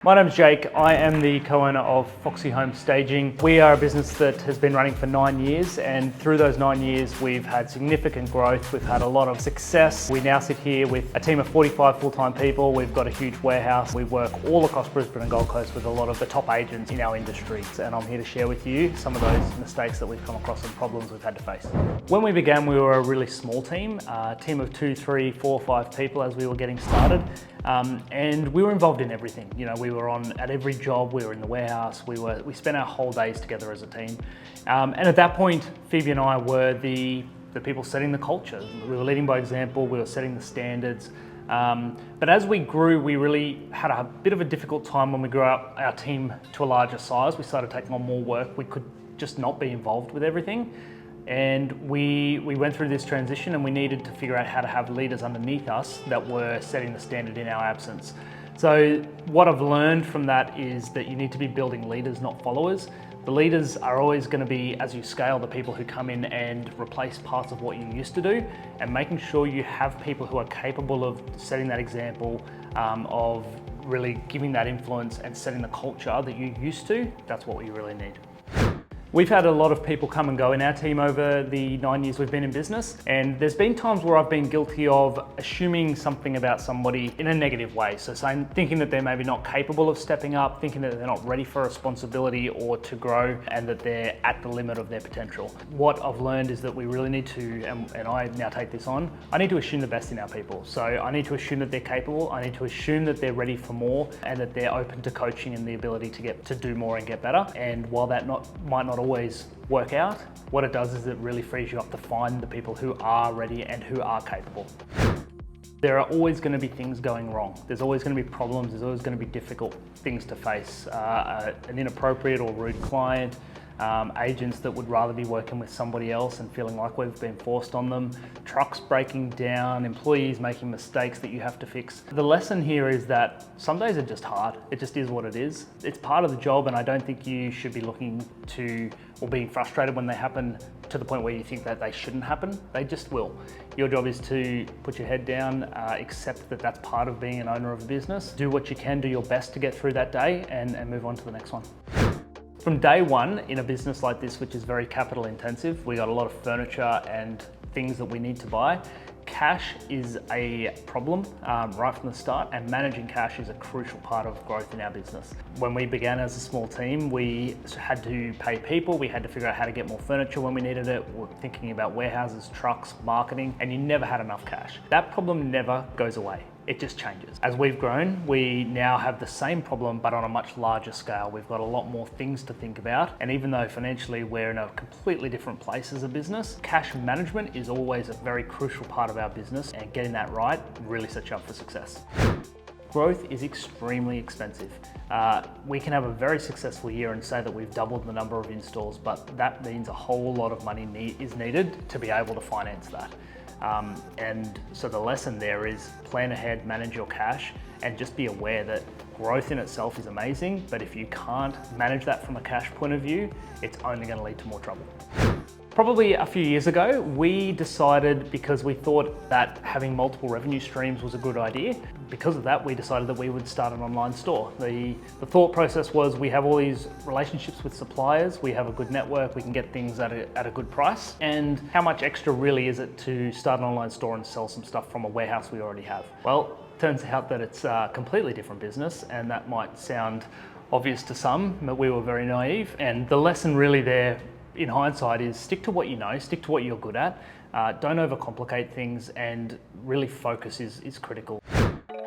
My name's Jake. I am the co-owner of Foxy Home Staging. We are a business that has been running for 9 years, and through those 9 years we've had significant growth. We've had a lot of success. We now sit here with a team of 45 full-time people. We've got a huge warehouse. We work all across Brisbane and Gold Coast with a lot of the top agents in our industry, and I'm here to share with you some of those mistakes that we've come across and problems we've had to face. When we began, we were a really small team, a team of 2, 3, 4, 5 people as we were getting started. And we were involved in everything. You know, we were on at every job. We were in the warehouse. We spent our whole days together as a team. And at that point, Phoebe and I were the people setting the culture. We were leading by example. We were setting the standards. But as we grew, we really had a bit of a difficult time when we grew up our team to a larger size. We started taking on more work. We could just not be involved with everything. And we went through this transition, and we needed to figure out how to have leaders underneath us that were setting the standard in our absence. So what I've learned from that is that you need to be building leaders, not followers. The leaders are always going to be, as you scale, the people who come in and replace parts of what you used to do, and making sure you have people who are capable of setting that example, of really giving that influence and setting the culture that you used to. That's what we really need. We've had a lot of people come and go in our team over the 9 years we've been in business, and there's been times where I've been guilty of assuming something about somebody in a negative way. So thinking that they're maybe not capable of stepping up, thinking that they're not ready for responsibility or to grow, and that they're at the limit of their potential. What I've learned is that we really need to, and I now take this on, I need to assume the best in our people. So I need to assume that they're capable, I need to assume that they're ready for more, and that they're open to coaching and the ability to do more and get better. And while that might not always work out, what it does is it really frees you up to find the people who are ready and who are capable. There are always going to be things going wrong. There's always going to be problems. There's always going to be difficult things to face. An inappropriate or rude client, agents that would rather be working with somebody else and feeling like we've been forced on them, trucks breaking down, employees making mistakes that you have to fix. The lesson here is that some days are just hard. It just is what it is. It's part of the job, and I don't think you should be looking to or being frustrated when they happen to the point where you think that they shouldn't happen. They just will. Your job is to put your head down, accept that that's part of being an owner of a business, do what you can, do your best to get through that day, and move on to the next one. From day one in a business like this, which is very capital intensive, we got a lot of furniture and things that we need to buy. Cash is a problem right from the start, and managing cash is a crucial part of growth in our business. When we began as a small team, we had to pay people, we had to figure out how to get more furniture when we needed it, we're thinking about warehouses, trucks, marketing, and you never had enough cash. That problem never goes away. It just changes. As we've grown, we now have the same problem, but on a much larger scale. We've got a lot more things to think about. And even though financially we're in a completely different place as a business, cash management is always a very crucial part of our business, and getting that right really sets you up for success. Growth is extremely expensive. We can have a very successful year and say that we've doubled the number of installs, but that means a whole lot of money is needed to be able to finance that. And so the lesson there is plan ahead, manage your cash, and just be aware that growth in itself is amazing, but if you can't manage that from a cash point of view, it's only going to lead to more trouble. Probably a few years ago, we decided, because we thought that having multiple revenue streams was a good idea, because of that, we decided that we would start an online store. The thought process was, we have all these relationships with suppliers, we have a good network, we can get things at a good price, and how much extra really is it to start an online store and sell some stuff from a warehouse we already have? Well, turns out that it's a completely different business, and that might sound obvious to some, but we were very naive. And the lesson really there in hindsight is stick to what you know, stick to what you're good at, don't overcomplicate things, and really focus is critical.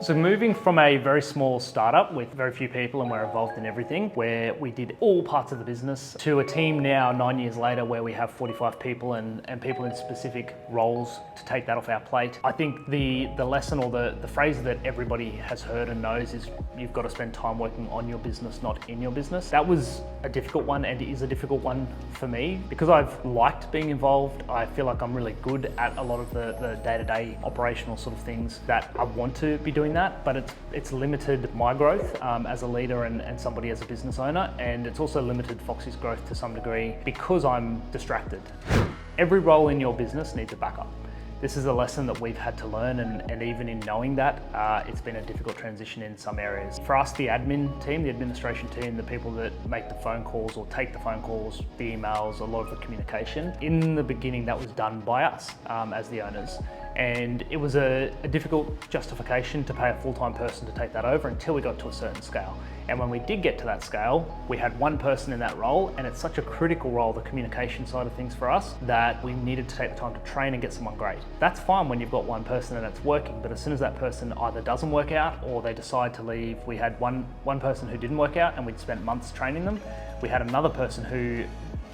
So moving from a very small startup with very few people and we're involved in everything, where we did all parts of the business, to a team now 9 years later where we have 45 people and people in specific roles to take that off our plate. I think the lesson, or the phrase that everybody has heard and knows, is you've got to spend time working on your business, not in your business. That was a difficult one, and is a difficult one for me because I've liked being involved. I feel like I'm really good at a lot of the day-to-day operational sort of things that I want to be doing that, but it's limited my growth as a leader and somebody as a business owner, and it's also limited Foxy's growth to some degree because I'm distracted. Every role in your business needs a backup. This is a lesson that we've had to learn, and even in knowing that, it's been a difficult transition in some areas. For us, the admin team, the administration team, the people that make the phone calls or take the phone calls, the emails, a lot of the communication, in the beginning that was done by us as the owners. And it was a difficult justification to pay a full-time person to take that over until we got to a certain scale. And when we did get to that scale, we had one person in that role, and it's such a critical role, the communication side of things for us, that we needed to take the time to train and get someone great. That's fine when you've got one person and it's working, but as soon as that person either doesn't work out or they decide to leave, we had one person who didn't work out and we'd spent months training them. We had another person who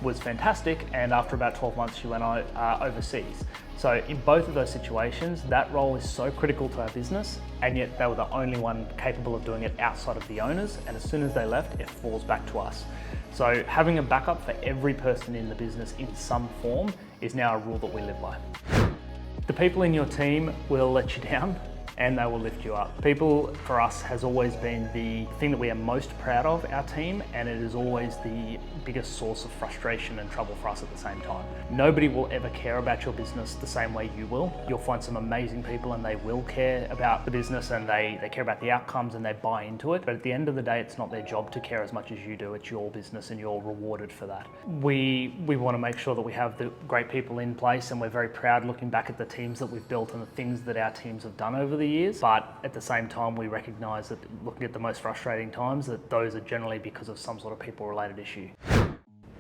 was fantastic, and after about 12 months she went overseas. So in both of those situations, that role is so critical to our business, and yet they were the only one capable of doing it outside of the owners, and as soon as they left, it falls back to us. So having a backup for every person in the business in some form is now a rule that we live by. The people in your team will let you down, and they will lift you up. People, for us, has always been the thing that we are most proud of, our team, and it is always the biggest source of frustration and trouble for us at the same time. Nobody will ever care about your business the same way you will. You'll find some amazing people and they will care about the business, and they care about the outcomes and they buy into it. But at the end of the day, it's not their job to care as much as you do. It's your business and you're rewarded for that. We want to make sure that we have the great people in place, and we're very proud looking back at the teams that we've built and the things that our teams have done over the years. But at the same time, we recognise that looking at the most frustrating times, that those are generally because of some sort of people-related issue.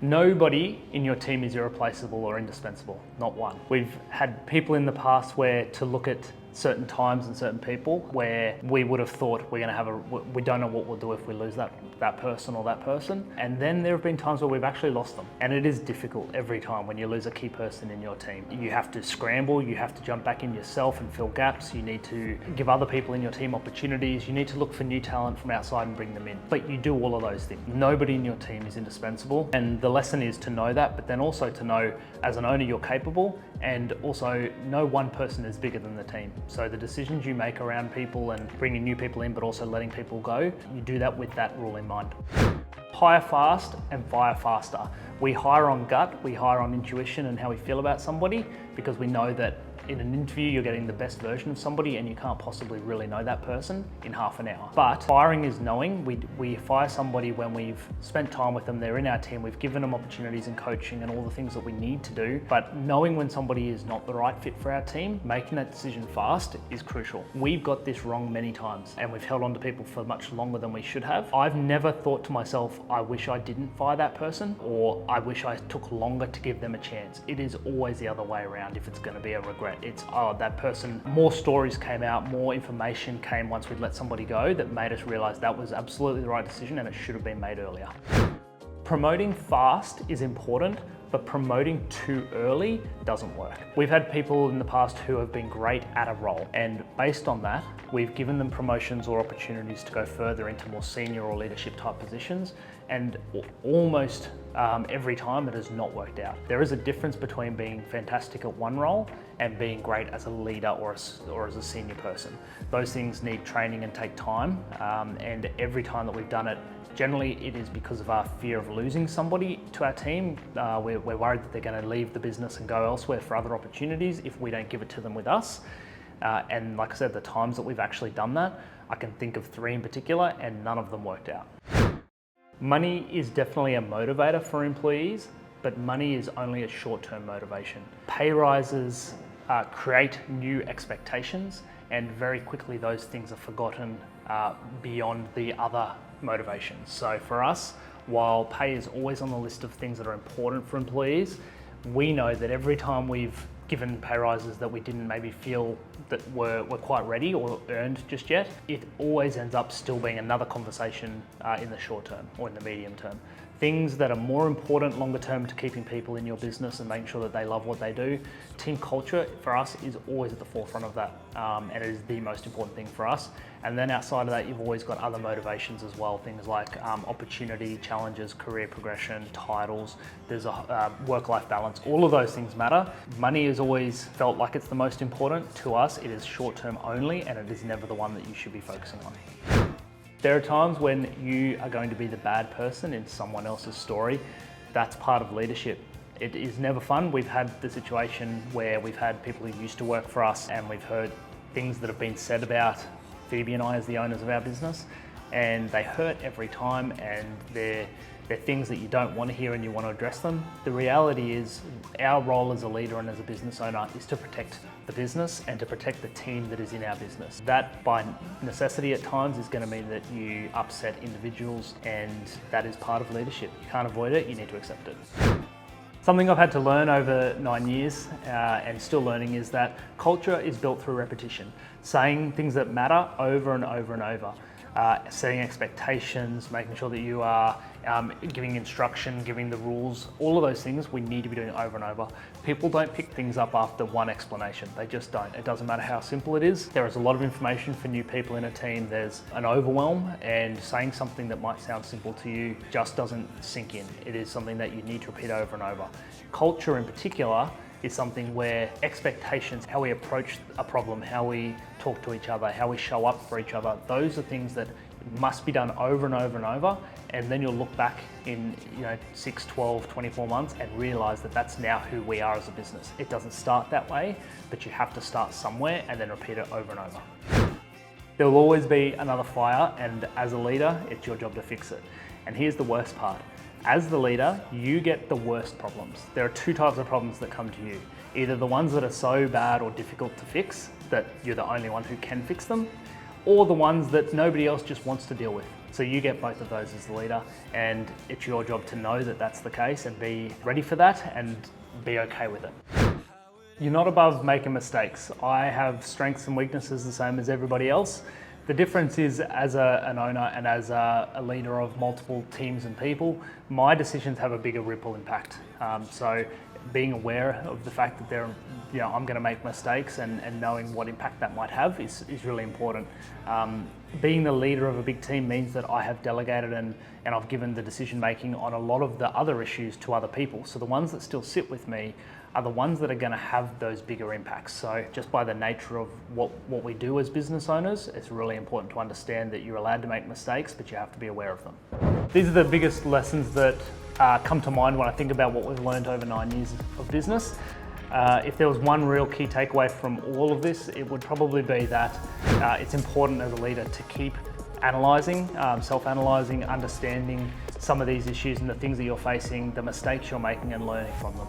Nobody in your team is irreplaceable or indispensable, not one. We've had people in the past where to look at certain times and certain people where we would have thought we don't know what we'll do if we lose that person or that person. And then there have been times where we've actually lost them. And it is difficult every time when you lose a key person in your team. You have to scramble, you have to jump back in yourself and fill gaps. You need to give other people in your team opportunities. You need to look for new talent from outside and bring them in. But you do all of those things. Nobody in your team is indispensable. And the lesson is to know that, but then also to know as an owner you're capable, and also no one person is bigger than the team. So the decisions you make around people and bringing new people in, but also letting people go, you do that with that rule in mind. Hire fast and fire faster. We hire on gut, we hire on intuition and how we feel about somebody, because we know that in an interview you're getting the best version of somebody and you can't possibly really know that person in half an hour. But firing is knowing. We fire somebody when we've spent time with them, they're in our team, we've given them opportunities and coaching and all the things that we need to do. But knowing when somebody is not the right fit for our team, making that decision fast is crucial. We've got this wrong many times and we've held on to people for much longer than we should have. I've never thought to myself, I wish I didn't fire that person, or I wish I took longer to give them a chance. It is always the other way around if it's going to be a regret. It's, oh, that person, more stories came out, more information came once we'd let somebody go that made us realize that was absolutely the right decision and it should have been made earlier. Promoting fast is important, but promoting too early doesn't work. We've had people in the past who have been great at a role, and based on that, we've given them promotions or opportunities to go further into more senior or leadership type positions, and almost every time it has not worked out. There is a difference between being fantastic at one role and being great as a leader or as a senior person. Those things need training and take time, and every time that we've done it, generally it is because of our fear of losing somebody to our team. We're worried that they're going to leave the business and go elsewhere for other opportunities if we don't give it to them with us. And like I said, the times that we've actually done that, I can think of 3 in particular, and none of them worked out. Money is definitely a motivator for employees, but money is only a short-term motivation. Pay rises create new expectations, and very quickly those things are forgotten beyond the other motivations. So for us, while pay is always on the list of things that are important for employees, we know that every time we've given pay rises that we didn't maybe feel that were quite ready or earned just yet, it always ends up still being another conversation in the short term or in the medium term. Things that are more important longer term to keeping people in your business and making sure that they love what they do. Team culture for us is always at the forefront of that, and it is the most important thing for us. And then outside of that, you've always got other motivations as well, things like opportunity, challenges, career progression, titles, there's a work-life balance. All of those things matter. Money has always felt like it's the most important. To us, it is short-term only, and it is never the one that you should be focusing on. There are times when you are going to be the bad person in someone else's story. That's part of leadership. It is never fun. We've had the situation where we've had people who used to work for us and we've heard things that have been said about Phoebe and I as the owners of our business, and they hurt every time, and they're things that you don't want to hear and you want to address them. The reality is our role as a leader and as a business owner is to protect the business and to protect the team that is in our business. That by necessity at times is going to mean that you upset individuals, and that is part of leadership. You can't avoid it, you need to accept it. Something I've had to learn over 9 years and still learning is that culture is built through repetition. Saying things that matter over and over and over. Setting expectations, making sure that you are giving instruction, giving the rules, all of those things we need to be doing over and over. People don't pick things up after one explanation, they just don't. It doesn't matter how simple it is. There is a lot of information for new people in a team. There's an overwhelm, and saying something that might sound simple to you just doesn't sink in. It is something that you need to repeat over and over. Culture in particular is something where expectations, how we approach a problem, how we talk to each other, how we show up for each other, those are things that must be done over and over and over, and then you'll look back in 6, 12, 24 months and realise that that's now who we are as a business. It doesn't start that way, but you have to start somewhere and then repeat it over and over. There will always be another fire, and as a leader, it's your job to fix it. And here's the worst part. As the leader, you get the worst problems. There are two types of problems that come to you. Either the ones that are so bad or difficult to fix that you're the only one who can fix them, or the ones that nobody else just wants to deal with. So you get both of those as the leader, and it's your job to know that that's the case and be ready for that and be okay with it. You're not above making mistakes. I have strengths and weaknesses the same as everybody else. The difference is, as an owner and as a leader of multiple teams and people, my decisions have a bigger ripple impact. So being aware of the fact that I'm going to make mistakes and knowing what impact that might have is really important. Being the leader of a big team means that I have delegated and I've given the decision making on a lot of the other issues to other people. So the ones that still sit with me are the ones that are going to have those bigger impacts. So just by the nature of what we do as business owners, it's really important to understand that you're allowed to make mistakes, but you have to be aware of them. These are the biggest lessons that come to mind when I think about what we've learned over 9 years of business. If there was one real key takeaway from all of this, it would probably be that it's important as a leader to keep analysing, self-analysing, understanding some of these issues and the things that you're facing, the mistakes you're making, and learning from them.